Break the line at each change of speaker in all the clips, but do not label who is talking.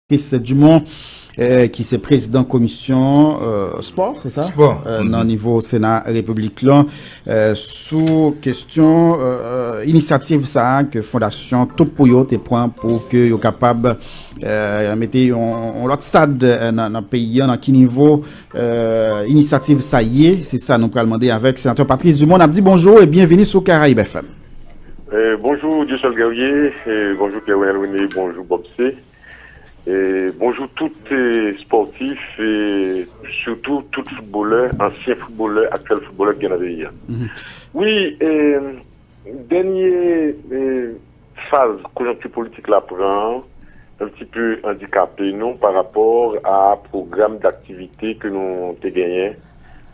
Chris Dumont, qui est président commission sport, c'est ça?
Sport.
Dans le niveau Sénat République là, sous question initiative ça que Fondation Topoyo te prend pour que yo capable mettre on l'autre stade dans le pays dans quel niveau initiative ça y est, c'est ça nous allons demander avec sénateur Patrice Dumont. On a dit bonjour et bienvenue sur Caraïbes FM.
Bonjour Dieu seul guerrier, bonjour Pierre-René, bonjour Bob C. Et bonjour tous les sportifs et surtout tous les footballeurs, anciens footballeurs, actuels footballeurs qui en avaient hier. Oui, dernière phase conjoncture politique là prend un petit peu handicapé non par rapport à programme d'activité que nous avons gagné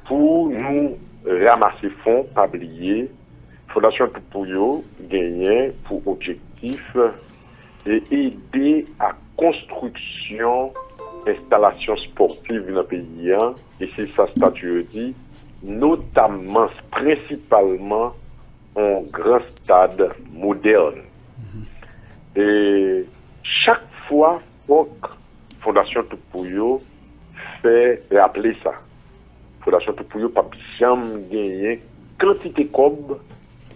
pour nous ramasser fonds, pas oublier. Fondation Topoyo gagné pour objectif et aider à construction installation sportive dans le pays et c'est ça statut dit notamment principalement en grand stade moderne et chaque fois Fondation Topoyo fait rappeler ça Fondation Topoyo pas jamais gagné quantité comme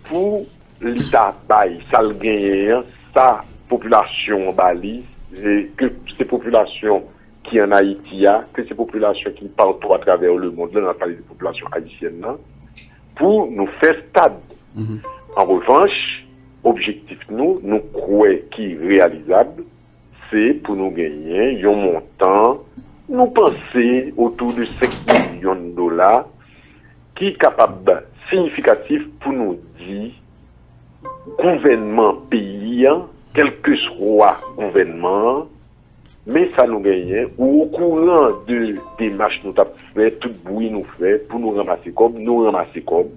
pour l'État bail ça le gagné ça population balise et que ces populations qui en Haïti que ces populations qui partout à travers le monde là on a parlé de population haïtienne là, pour nous faire stade. En revanche objectif nous croyons qui est réalisable c'est pour nous gagner un montant nous penser autour de 5 millions de dollars qui est capable significatif pour nous dire gouvernement paysan quel que soit gouvernement, mais ça nous gagne, ou au courant de démarches nous avons fait, tout bruit nous fait, pour nous ramasser comme,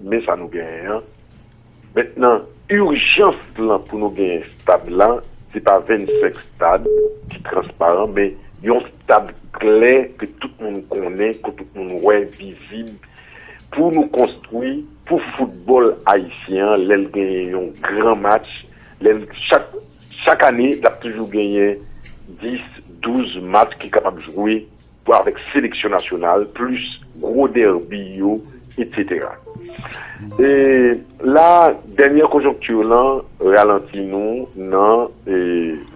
mais ça nous gagne. Maintenant, urgence là, pour nous gagner stade là, c'est pas 25 stades qui transparent, mais un stade clair que tout le monde connaît, que tout le monde voit visible, pour nous construire, pour football haïtien, l'aile gagne un grand match, chaque année, il a toujours gagné 10, 12 matchs qui sont capables de jouer avec sélection nationale, plus gros derby, etc. Et la dernière conjoncture là, ralentit nous, non,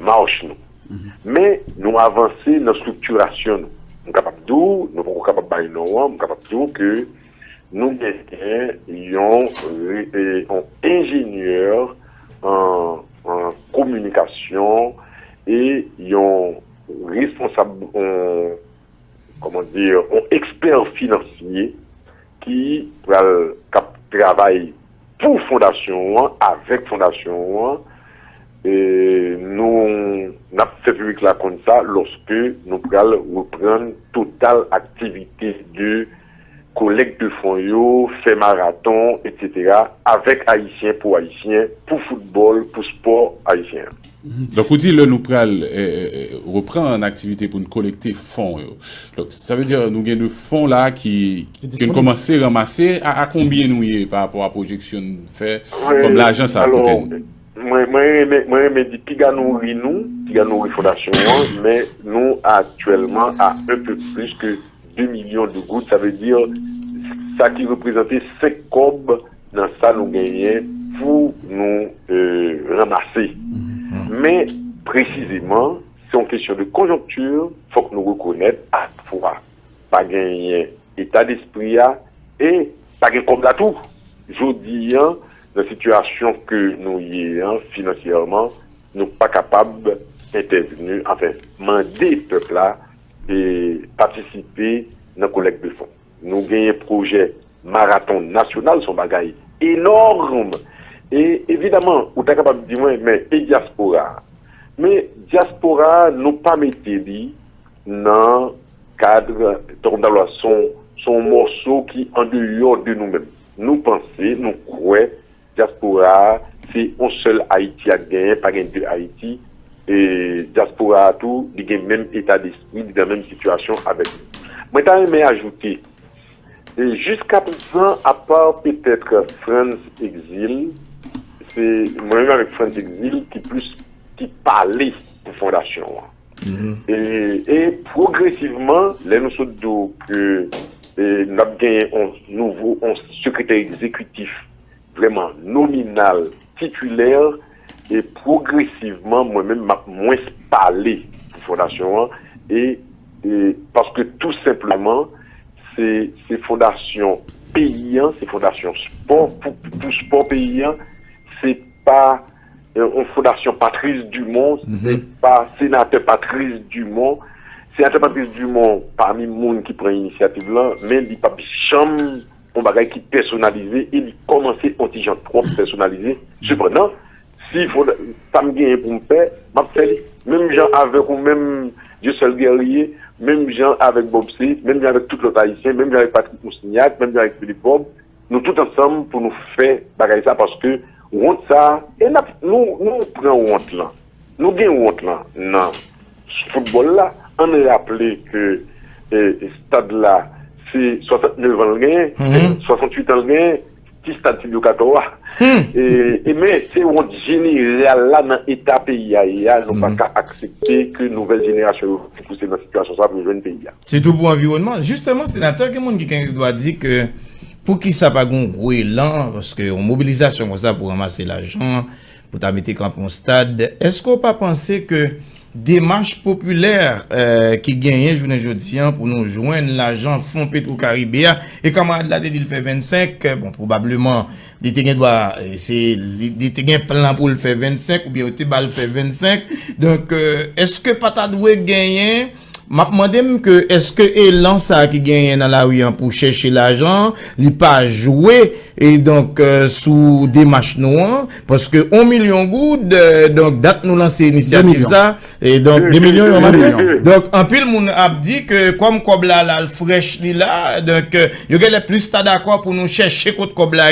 marche nous. Mais nous avançons dans la structuration. Nous sommes capables de nous sommes capables de nous sommes capables de dire que nous avons un ingénieur en communication et un responsable, comment dire, un expert financier qui travaille pour Fondation, avec Fondation, et nous avons fait public là comme ça lorsque nous allons reprendre totale activité de collecte de fonds, fait marathon, etc. avec Haïtiens, pour football, pour sport haïtien.
Donc, vous dites, là, nous reprend une activité pour nous collecter fonds. Donc, ça veut dire, nous avons des fonds là qui ont commencé à ramasser. À combien nous y est par rapport à la projection fait, comme l'argent, ça a coûté?
Moi, je dis, qui gagne nous, Fondation, mais nous, actuellement, à un peu plus que 2 millions de gouttes, ça veut dire ça qui représentait 5 cobs dans ça nous gagner pour nous ramasser. Mais précisément, c'est une question de conjoncture, il faut que nous reconnaissions à la fois pas gagner état d'esprit et pas gagner comme tout. Je dis, dans la situation que nous y sommes financièrement, nous ne sommes pas capables d'intervenir, enfin, demander le peuple là et participer dans la collecte de fonds. Nous gagnons un projet marathon national, son bagage énorme. Et évidemment, vous êtes capable de dire, mais et diaspora. Mais diaspora, nous pas mettre dans le cadre, son morceau qui est en dehors de nous-mêmes. Nous pensons, nous croyons, diaspora, c'est un seul Haïti à gagner, pas gagner deux Haïti. Et diaspora, tout, il y a le même état d'esprit, dans la même situation avec nous. Moi, je vais ajouter, jusqu'à présent, à part peut-être France Exil, c'est moi-même avec France Exil qui parlait pour Fondation. Et progressivement, les nous sommes que nous avons gagné un secrétaire exécutif vraiment nominal, titulaire, et progressivement, moi-même, m'a moins parlé de fondation, et parce que tout simplement, ces fondations payantes, ces fondations sport, pour sport payant, c'est pas une fondation Patrice Dumont, c'est pas sénateur Patrice Dumont. Sénateur Patrice Dumont, parmi les gens qui prennent l'initiative là, mais il n'y a pas de chambre, on bagage qui personnalisé, et il commence à un trop personnalisé. Cependant, s'il faut, ça me gagne pour me faire, même gens avec ou même Dieu seul guerrier, même gens avec Bob C, même gens avec tout l'autre haïtien, même gens avec Patrick Moussignac, même gens avec Philippe Bob, nous tous ensemble pour nous faire bagaille ça parce que honte ça, et nous prenons honte là. Nous gagnons honte là. Non. Ce football là, on a rappelé que stade là, c'est 69 ans le gain, 68 ans le gain, petit stade Silvio Katoa. Mais c'est honte générale là dans l'état pays, nous ne pouvons pas accepter que nouvelle génération pousse dans cette situation ça pour le jeune pays.
C'est tout pour l'environnement. Justement, sénateur, quelqu'un doit dire que pour qui ça pas un gros élan, parce que en mobilisation comme ça pour ramasser l'argent, pour mettre camp en stade, est-ce qu'on pas penser que démarche populaire qui gagne aujourd'hui pour nous joindre l'argent fonds Petro-Caribéa et camarade là il fait 25 bon probablement il doit c'est il plan pour le faire 25 ou bien il va faire 25 donc est-ce que pas ta doué gagner m'a demandé que est-ce que élan ça qui gagne dans la rue pour chercher l'argent, il pas jouer et donc sous des matchs noirs parce que 1 million gouttes donc date nous lancer initiative ça et donc 2 millions donc en pile moun a dit que comme Kobla là le fraîche là donc il y a plus ta d'accord pour nous chercher contre Kobla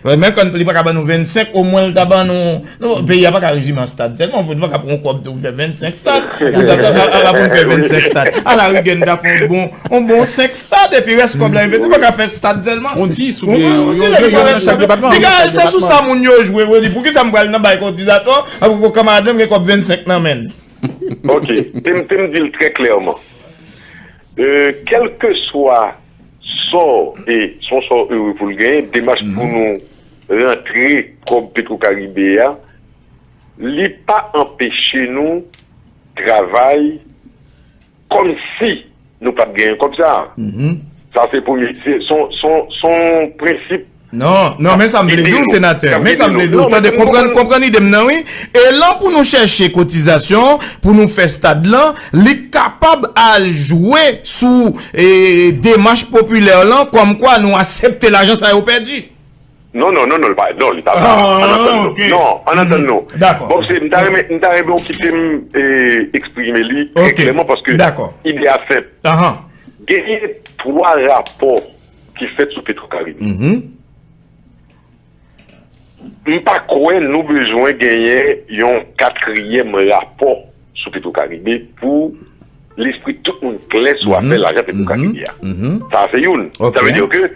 même quand il pas nous 25 au moins le tabac nous pays a pas régime en stade seulement on peut pas prendre Kob faire 25 stades on va faire 25 à la rue Genda font bon 5 stades et puis reste comme là il pas faire stade seulement
on dit sous
c'est sous ça mon yo jouer pour qui ça me balle dans bail cotisateur pour camarade même comme 25 nan men.
OK, tu me dis très clairement. Quel que soit son sort pour le gagner, démarche pour nous rentrer comme Petro-Caribéa, li pas empêcher nous travail comme si nous pas gagner comme ça. Ça c'est pour son principe.
Non, mais ça me plaît d'où, sénateur. Mais ça me plaît d'où. Attendez, comprendre l'idée maintenant, oui. Et là, pour nous chercher cotisation, pour nous faire stade là, les capables à jouer sous démarche populaire là, comme quoi nous accepter l'argent ça a perdu.
Non, il pas. Non, en attendant.
D'accord.
Bon, c'est, m't'arrive quitter exprimer lui très clairement parce que il est à fait. Il y a 3 rapports qui fait sous Petro-Caribé. Pas quoi nous besoin gagner un 4e rapport sous Petro-Caribé pour l'esprit tout le monde clair soit fait l'argent Petro-Caribé. Ça c'est une. Ça veut dire que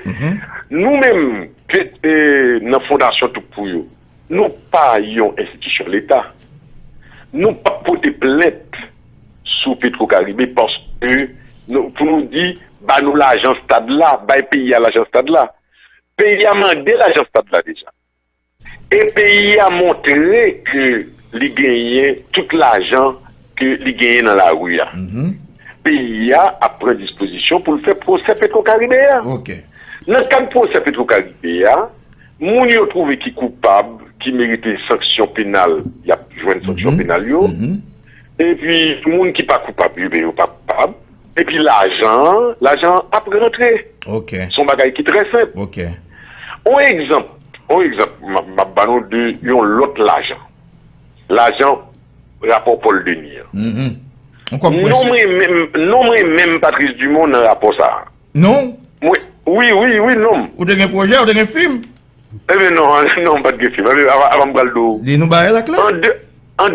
nous-mêmes dans la fondation tout pour eux, nous pas une institution de l'État. Nous pas porter plainte sous Petro-Caribé parce que pour nous dire bah nous l'agence stade là, bah pays à l'agence stade là. Pays a demandé l'agence stade là déjà. Et pays a montré que il gagnait tout l'argent que il gagnait dans la rue. Pays a pris disposition pour le faire procès Petro-Caribé.
OK.
Dans le cas de procès Petro-Caribé, moun yo trouvé qui coupable, qui méritait sanction pénale, il y a joué une sanction pénale et puis moun qui pas coupable, il pas coupable. Et puis l'argent après rentré.
OK.
Son bagage qui est très simple.
OK.
Un exemple, ma banon de l'autre l'argent rapport Paul Denis. Non même Patrice Dumont dans rapport ça.
Non.
Oui, non.
Ou de un projet ou de un film?
Eh bien non, pas de film. Avant de baldo.
Dis-nous la clé.
En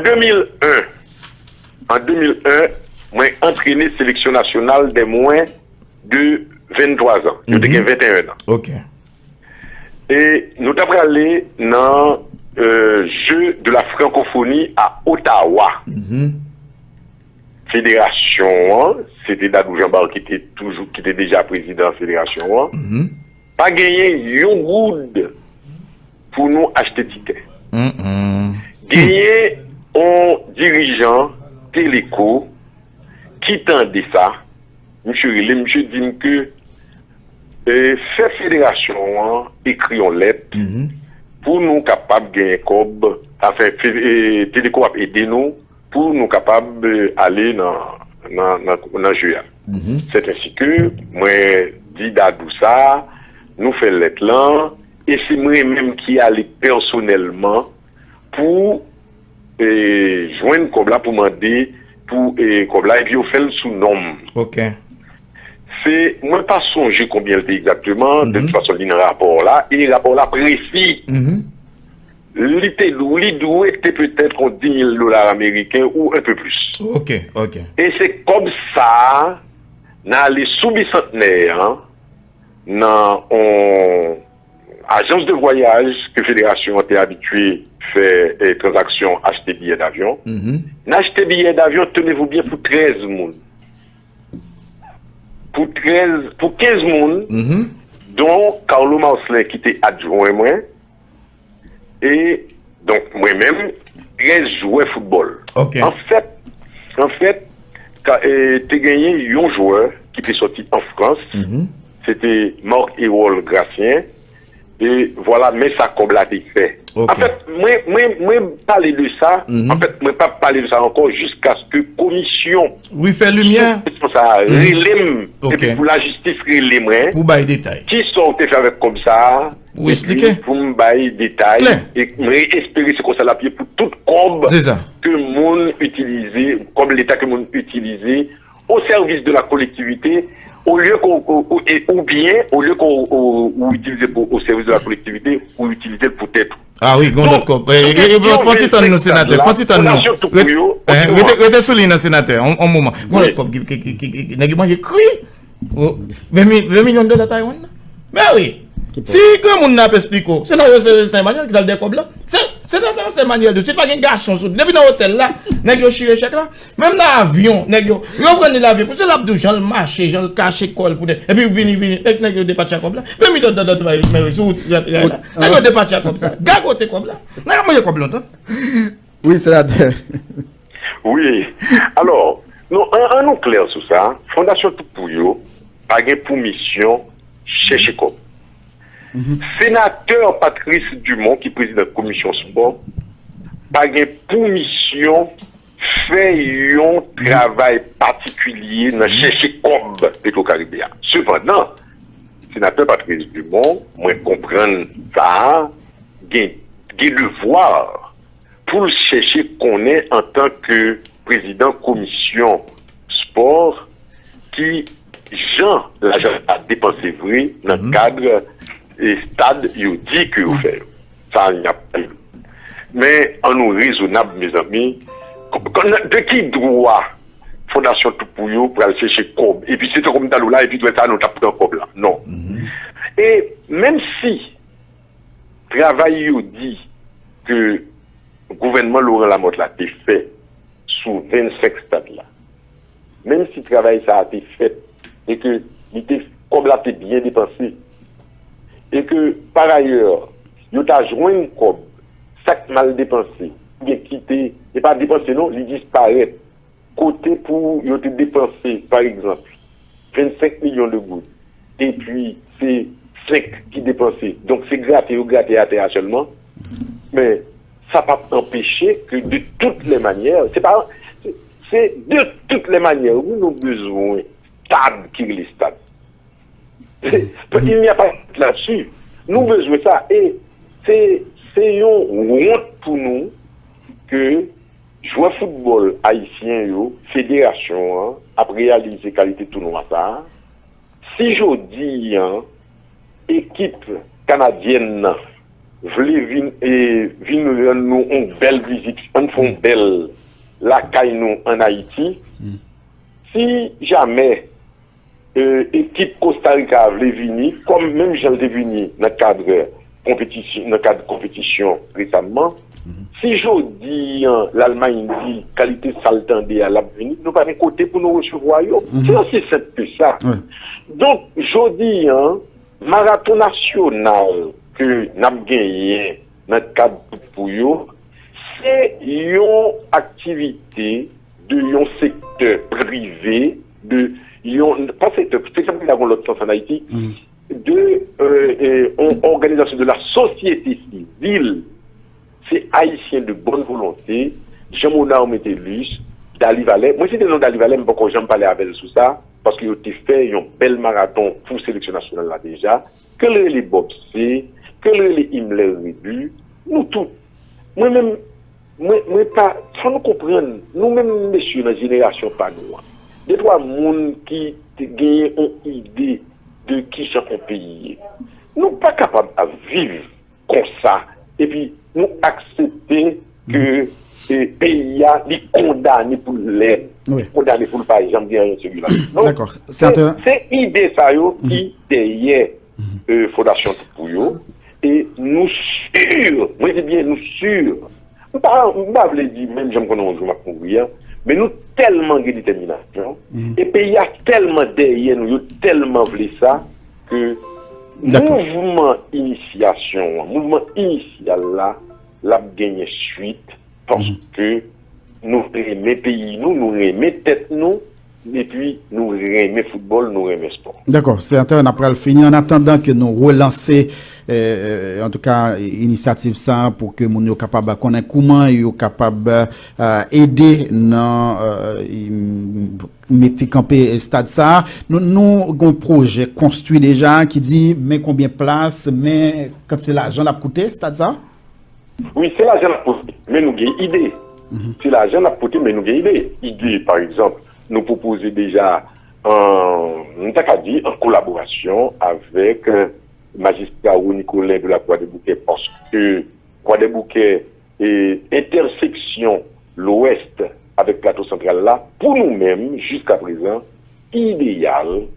2001, moi entraîné sélection nationale des moins de 23 ans. Je suis 21 ans.
OK.
Et nous avons allé dans jeu de la francophonie à Ottawa. fédération, c'était Dadou Jean-Bar qui était déjà président de la fédération, pas gagné un good pour nous acheter ticket. Gagné un dirigeant Téléco qui tendait ça, monsieur dit que fait fédération écrit en lettre pour nous capables de gagner cob, enfin Téléco a aidé nous pour nous capables d'aller dans juillet. C'est ainsi que moi dit Dadou ça, nous fait lettre là et c'est moi-même qui allais personnellement pour joindre Kobla pour demander pour Kobla et puis on fait le sous-nom.
OK.
C'est moi pas songer combien c'était exactement de toute façon il y a un rapport là et le rapport là précis. L'idou était peut-être en $10,000 américains ou un peu plus.
OK.
Et c'est comme ça dans les sous-bicentenaires dans agence de voyage que Fédération était habituée faire des transactions, acheter billets d'avion. N'acheter billets d'avion, tenez-vous bien, pour 13 moun. Pour 15 moun, dont Carlo Marcelin qui était adjoint moi, et donc moi-même, 13 joueurs football.
OK.
En fait, tu gagné un joueur qui était sorti en France, c'était Marc Hérol Gracien. Et voilà, mais ça comme l'a été fait.
Okay.
En fait, moi parler de ça, en fait, moi pas parler de ça encore jusqu'à ce que commission.
Oui, fait lumière.
Ça, relève, et puis pour la justice, relève.
Pour bailler détail.
Qui sont fait avec comme ça.
Pour expliquer.
Pour me bailler détail. Et espérer ce qu'on s'est la pied pour toute combe que monde utilisé, comme l'État que monde utilisé au service de la collectivité. Au lieu qu'on utilise au service de la collectivité, ou utiliser peut-être.
Ah oui, gondot cop. Faut-il nous sénateur, faut-il nous. Rete souligner sénateur, un moment. Gondot cop qui n'a mangé cri. 20 millions de dollars Taïwan. Mais oui. Si que mon n'a pas expliqué, c'est dans Emmanuel qui a le décob là. C'est dans Emmanuel de suite pas un garçon sous. Depuis dans l'hôtel là, nèg yo chire chèque là. Même dans l'avion, nèg yo prendre l'avion, c'est l'abdou Jean le marché, Jean le cacher col pour et puis vini nèg yo dépatcher comme là. 20 millions de dollars mais sous nèg yo dépatcher comme ça. Gagote comme là. Nèg moi comme longtemps.
Oui, c'est là.
Oui. Alors, nous en clair sur ça, Fondation Toupouyo a pour mission chercher comme Sénateur Patrice Dumont, qui préside la commission sport, a pour mission faire un travail particulier dans chercher comme Petro-Caribéen. Cependant, sénateur Patrice Dumont, moi comprendre ça, il devoir pour chercher qu'on est en tant que président commission sport qui Jean l'argent a dépensé vrai dans le cadre et stade, il dit que vous faites. Ça, il n'y a pas. Mais en nous raisonnable, mes amis, de qui droit Fondation Toupouyo pour aller chercher Cob? Et puis c'est comme dans là, et puis ça, nous tapons Cob là. Non. Et même si travail dit que le gouvernement Laurent Lamotte l'a été fait sous 25 stades là, même si travail ça a été fait et que Cob là été bien dépensé, et que par ailleurs, il y a joint une cob, sac mal dépensé, bien quitté, et pas dépensé non, il disparaît. Côté pour il a dépensé, par exemple, 25 millions de gouttes, et puis c'est 5 qui dépensé. Donc c'est gratté à terre seulement. Mais ça ne va pas empêcher que de toutes les manières, c'est de toutes les manières où nous avons besoin stade qui est le stade. Il n'y a pas là-dessus. Nous avons besoin de ça. Et c'est une honte pour nous que joueur football haïtien, fédération, a réalisé qualité tournoi ça. Si je dis, équipe canadienne voulait venir nous une belle visite, une belle la caille nous en Haïti, si jamais équipe Costa Rica voulait venir, comme même j'en ai venu dans le cadre compétition récemment, si si j'odi l'Allemagne dit qualité saltandée à l'avenir, nous pas un côté pour nous recevoir. C'est aussi simple que ça. Donc, j'odi marathon national que nous avons gagné dans le cadre pour eux, c'est une activité de un secteur privé, pas secteur, c'est simple dans l'autre sens en Haïti, de organisation de la société civile. C'est haïtien de bonne volonté, Jean-Mouna Métellus, Dali Valais. Moi, si c'est le nom Dali Valais, je ne peux pas parler avec sur ça, parce qu'il a fait un bel marathon pour la sélection nationale là déjà. Que les Bobsé, que les Himmler Rébu, nous tous. Moi-même, moi pas, sans nous comprendre, nous-mêmes, messieurs, dans la génération pas nous. Des trois personnes qui gagnent une idée de qui sont un pays. Nous pas capables de vivre comme ça. Et puis, nous accepter que le pays a condamné pour l'aide. Condamné pour le pays, j'aime bien celui-là.
D'accord.
C'est l'idée ça qui derrière Fondation Toupuyo. Et nous sûrs, moi je dis bien nous sûrs, je ne vais pas dire même j'aime qu'on a un jour ma courir, mais nous tellement de détermination, et puis il y a tellement derrière nous, tellement voulu ça, que mouvement initiation initial là, l'a gagné suite, parce que nous aimons pays, nous aimons tête nous, et puis nous aimons football, nous aimons sport.
D'accord, c'est un après le fini. En attendant que nous relancer, en tout cas, initiative ça pour que nous soyons capables de connaître comment nous sommes capables d'aider dans mettre camper stade ça. Nous avons un projet construit déjà qui dit mais combien de places, mais quand c'est l'argent l'a coûté stade ça?
Oui, c'est l'argent l'a coûté, mais nous avons une idée. C'est l'argent l'a coûté, mais nous avons une idée. Idée, par exemple. Nous proposons déjà en collaboration avec magistrat Nicolas de la Croix des Bouquets, parce que Croix des Bouquets est intersection l'ouest avec plateau central là, pour nous-mêmes, jusqu'à présent, idéal,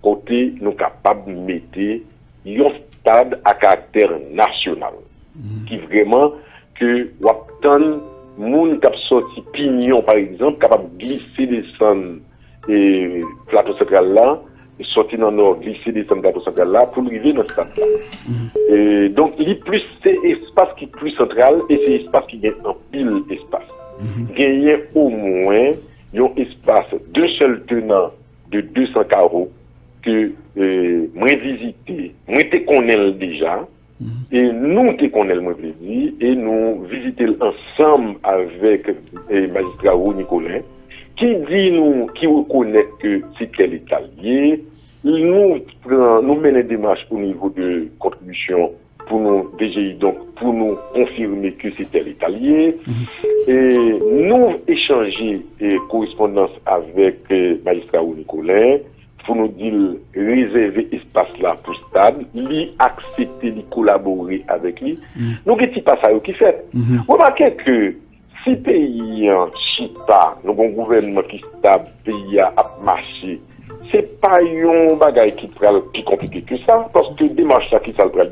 côté nous capables de mettre un stade à caractère national, qui vraiment que Wapton moun qui a sorti pignon par exemple capable de glisser descendre et plateau central là sortir dans le nord glisser descendre plateau central là pour arriver dans ce stade là et donc c'est espace qui est plus central et c'est espace qui gagne en pile espace gagner au moins un espace de seul tenant de 200 carreaux que moi visiter moi te connais déjà. Et nous te connaissons le et nous visitons ensemble avec le magistrat Nicolas qui dit nous, qui reconnaît que c'est quel italien, nous menons des démarches au niveau de contribution pour nous DGI, donc pour nous confirmer que c'est tel italien, et nous échanger correspondance avec le magistrat Nicolas pour nous dire réserver espace là pour stade, lui accepter, lui collaborer avec lui. Nous avons pas ça qui fait. Remarquez que si le pays chita, nous avons un gouvernement qui stable, pays a marché, c'est pas un bagage qui est plus compliqué que ça, parce que démarche ça qui ça le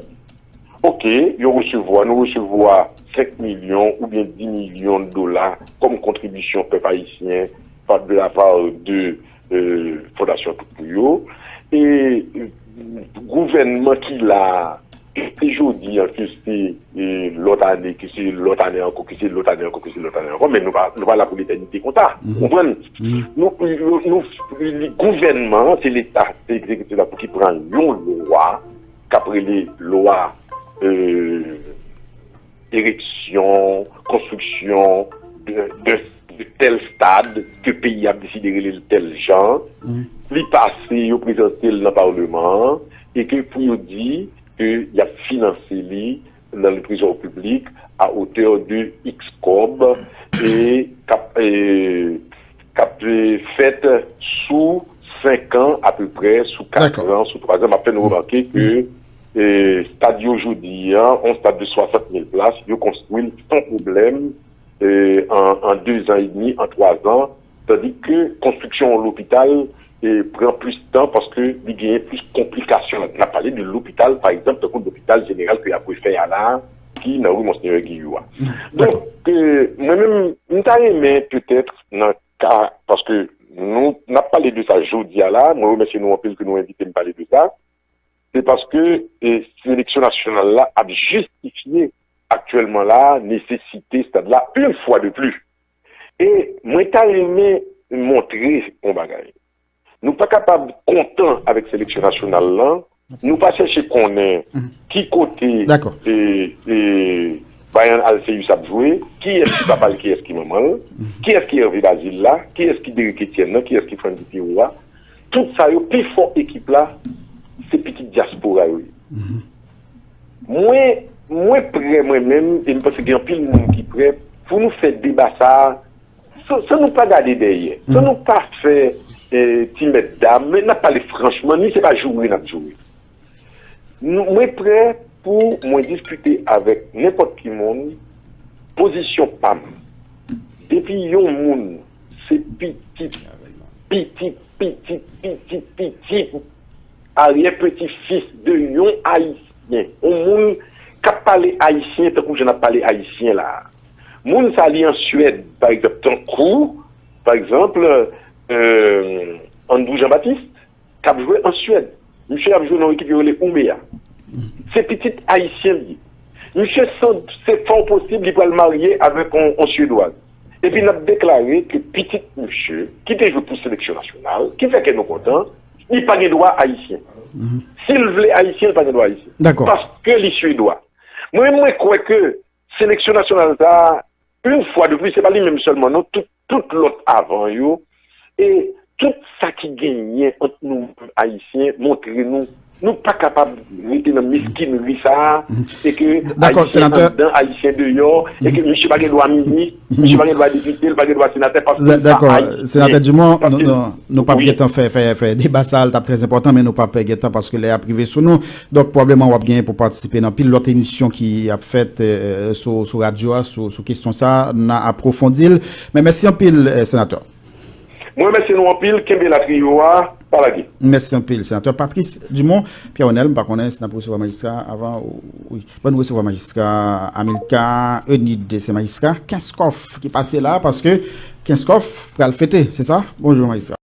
ok, nous recevons 5 millions ou bien 10 millions de dollars comme contribution peuple haïtien de la part de Fondation Toupuyo et gouvernement qui l'a toujours dit que c'est l'autre année, que c'est l'autre année encore, que c'est l'autre année encore, que c'est l'autre année encore, mais nous pas là pour l'éternité comme ça. Vous comprenez? Le gouvernement, c'est l'État exécutif là pour qui prend une loi, qu'après les lois érection, construction de tel stade que le pays a décidé de tel genre, lui passer au présenter dans le Parlement et que pour dire qu'il a financé lui dans le trésor public à hauteur de X cob et fait sous 5 ans à peu près, sous 4 ans, sous 3 ans. À peine remarqué que stade aujourd'hui, un stade de 60 000 places, il construit sans problème en 2 ans et demi, en 3 ans, tandis que construction de l'hôpital prend plus de temps parce que il y a plus de complications. On a parlé de l'hôpital, par exemple, de l'hôpital général que a pu faire là, qui dans rue Monseigneur Guillaume. Donc, moi-même, nous aimé peut-être, parce que nous n'a pas parlé de ça aujourd'hui là, moi remercie nous en plus que nous invitons à parler de ça, c'est parce que sélection nationale là a justifié actuellement la nécessité stade là une fois de plus. Et moi t'as aimé montrer un bagage. Nous pas capable content avec sélection nationale là, nous pas chercher qu'on est qui côté Bayan Alceyus a joué, qui est-ce qui va parler, qui est-ce qui maman, qui est-ce qui est Hervé Basile là, qui est-ce qui Derek Etienne, qui est-ce qui Franck Dupiro là. Tout ça, le plus fort équipe là, c'est petite diaspora. Moi, prêt moi-même, et je pense qu'il y a un pile de monde qui est prêt, pour nous faire débat ça, ça nous pas garder derrière, ça nous pas faire timide d'âme, mais n'a pas les franchement, ni c'est pas jouer, n'a pas jouer. Moi, prêt pour moi discuter avec n'importe qui monde, position PAM. Depuis yon monde, c'est petit, arrière-petit-fils de yon haïtien. On monde qui parle haïtien, tant que je n'ai pas parlé haïtien là. Moun s'allie en Suède, par exemple, Tankou, par exemple, Andrew Jean-Baptiste, qui a joué en Suède. Monsieur a joué dans l'équipe de Ouméa. C'est petit haïtien. Monsieur, c'est fort possible, il va le marier avec un Suédois. Et puis, il a déclaré que petit monsieur, qui était joué pour sélection nationale, qui fait qu'elle nous content, il n'a pas de droit haïtien. S'il voulait haïtien, il n'a pas de droit haïtien.
D'accord.
Parce que les Suédois. Moi, je crois que sélection nationale, une fois de plus, c'est pas lui-même seulement, non, tout l'autre avant, yo. Et tout ça qui gagnait entre nous, haïtiens, montrez-nous. Nous pas capables de mettre dans misquinerie ça et que
d'accord, sénateur
haïtien dehors et que monsieur pas droit ministre, monsieur pas droit député, pas droit sénateur parce que
d'accord, sénateur Dumont, nous pas guettant faire débat ça très important mais nous pas guettant parce que les a privé sur nous. Donc probablement on va bien pour participer dans pile l'autre émission qui a fait sur radio sur question ça, n'a approfondi. Mais merci en pile sénateur.
Moi merci nous en pile Kembe la trioa.
Merci un peu, le sénateur Patrice Dumont. Pierre-Onel, je ne sais pas si recevoir magistrat avant. Oui, bonne recevoir magistrat Amilcar, Eunide, c'est magistrat. Kinskov qui passait là parce que Kinskov va le fêter, c'est ça? Bonjour magistrat.